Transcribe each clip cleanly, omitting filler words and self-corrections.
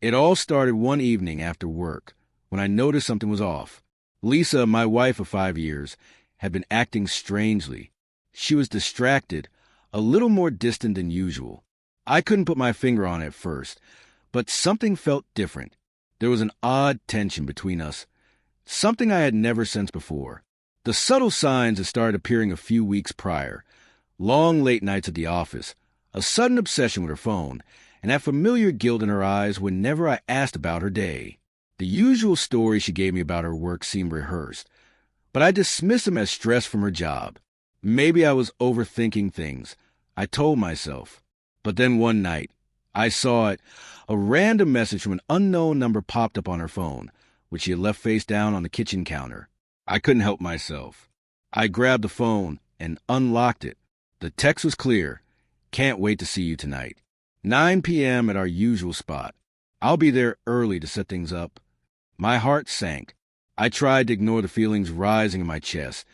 It all started one evening after work when I noticed something was off. Lisa, my wife of 5 years, had been acting strangely. She was distracted, a little more distant than usual. I couldn't put my finger on it at first, but something felt different. There was an odd tension between us, something I had never sensed before. The subtle signs had started appearing a few weeks prior. Long late nights at the office, a sudden obsession with her phone, and that familiar guilt in her eyes whenever I asked about her day. The usual stories she gave me about her work seemed rehearsed, but I dismissed them as stress from her job. Maybe I was overthinking things, I told myself. But then one night, I saw it. A random message from an unknown number popped up on her phone, which she had left face down on the kitchen counter. I couldn't help myself. I grabbed the phone and unlocked it. The text was clear. Can't wait to see you tonight. 9 p.m. at our usual spot. I'll be there early to set things up. My heart sank. I tried to ignore the feelings rising in my chest,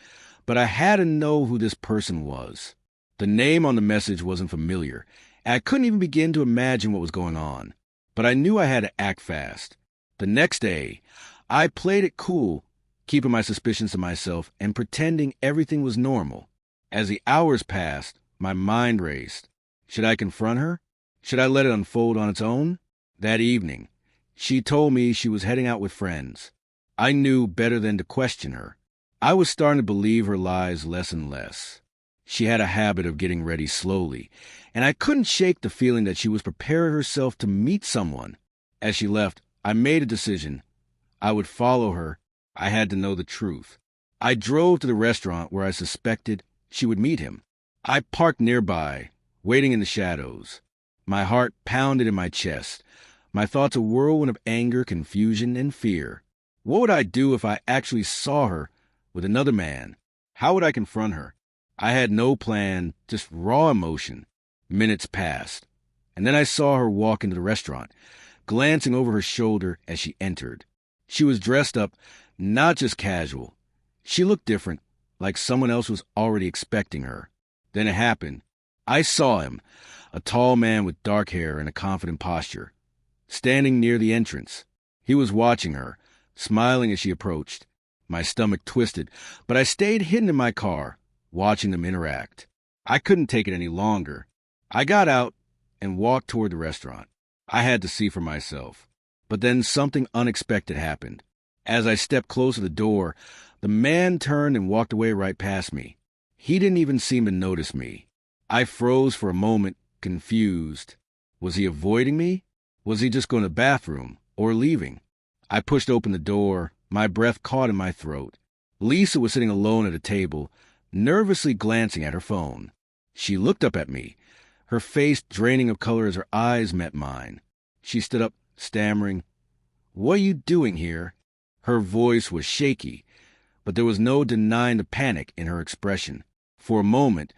but I had to know who this person was. The name on the message wasn't familiar, and I couldn't even begin to imagine what was going on. But I knew I had to act fast. The next day, I played it cool, keeping my suspicions to myself and pretending everything was normal. As the hours passed, my mind raced. Should I confront her? Should I let it unfold on its own? That evening, she told me she was heading out with friends. I knew better than to question her. I was starting to believe her lies less and less. She had a habit of getting ready slowly, and I couldn't shake the feeling that she was preparing herself to meet someone. As she left, I made a decision. I would follow her. I had to know the truth. I drove to the restaurant where I suspected she would meet him. I parked nearby, waiting in the shadows. My heart pounded in my chest, my thoughts a whirlwind of anger, confusion, and fear. What would I do if I actually saw her with another man? How would I confront her? I had no plan, just raw emotion. Minutes passed, and then I saw her walk into the restaurant, glancing over her shoulder as she entered. She was dressed up, not just casual. She looked different, like someone else was already expecting her. Then it happened. I saw him, a tall man with dark hair and a confident posture, standing near the entrance. He was watching her, smiling as she approached. My stomach twisted, but I stayed hidden in my car, watching them interact. I couldn't take it any longer. I got out and walked toward the restaurant. I had to see for myself. But then something unexpected happened. As I stepped close to the door, the man turned and walked away right past me. He didn't even seem to notice me. I froze for a moment, confused. Was he avoiding me? Was he just going to the bathroom or leaving? I pushed open the door, my breath caught in my throat. Lisa was sitting alone at a table, nervously glancing at her phone. She looked up at me, her face draining of color as her eyes met mine. She stood up, stammering, "What are you doing here?" Her voice was shaky, but there was no denying the panic in her expression. For a moment,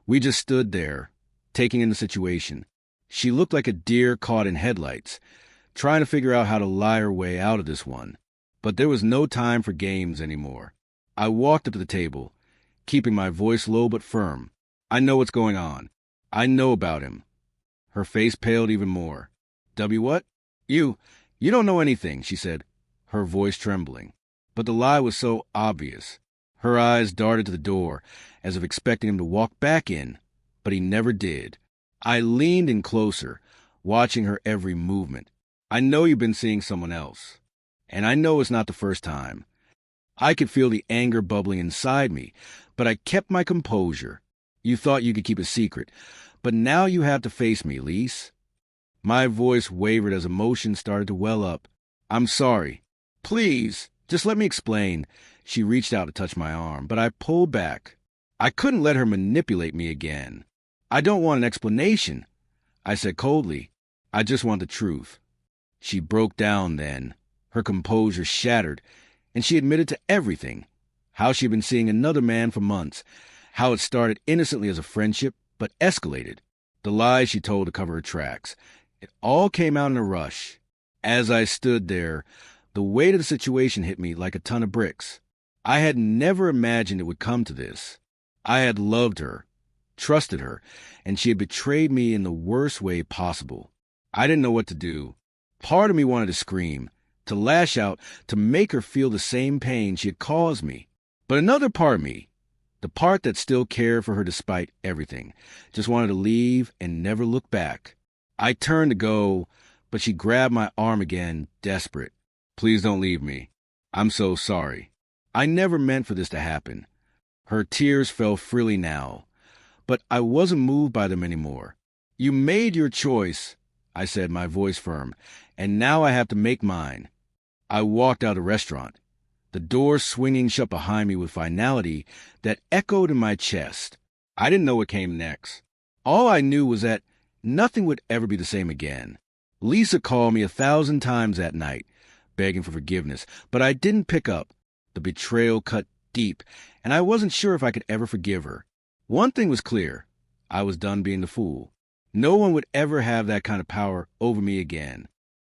we just stood there, taking in the situation. She looked like a deer caught in headlights, trying to figure out how to lie her way out of this one. But there was no time for games anymore. I walked up to the table, keeping my voice low but firm. "I know what's going on. I know about him." Her face paled even more. What? You don't know anything," she said, her voice trembling. But the lie was so obvious. Her eyes darted to the door, as if expecting him to walk back in, but he never did. I leaned in closer, watching her every movement. "I know you've been seeing someone else, and I know it's not the first time." I could feel the anger bubbling inside me, but I kept my composure. "You thought you could keep a secret, but now you have to face me, Lise." My voice wavered as emotion started to well up. "I'm sorry. Please, just let me explain." She reached out to touch my arm, but I pulled back. I couldn't let her manipulate me again. "I don't want an explanation," I said coldly. "I just want the truth." She broke down then. Her composure shattered, and she admitted to everything. How she'd been seeing another man for months. How it started innocently as a friendship, but escalated. The lies she told to cover her tracks. It all came out in a rush. As I stood there, the weight of the situation hit me like a ton of bricks. I had never imagined it would come to this. I had loved her, trusted her, and she had betrayed me in the worst way possible. I didn't know what to do. Part of me wanted to scream, to lash out, to make her feel the same pain she had caused me. But another part of me, the part that still cared for her despite everything, just wanted to leave and never look back. I turned to go, but she grabbed my arm again, desperate. Please don't leave me. I'm so sorry. I never meant for this to happen. Her tears fell freely now, but I wasn't moved by them anymore. You made your choice, I said, my voice firm, and now I have to make mine. I walked out of the restaurant, the door swinging shut behind me with finality that echoed in my chest. I didn't know what came next. All I knew was that nothing would ever be the same again. Lisa called me 1,000 times that night, begging for forgiveness, but I didn't pick up. The betrayal cut deep, and I wasn't sure if I could ever forgive her. One thing was clear. I was done being the fool. No one would ever have that kind of power over me again.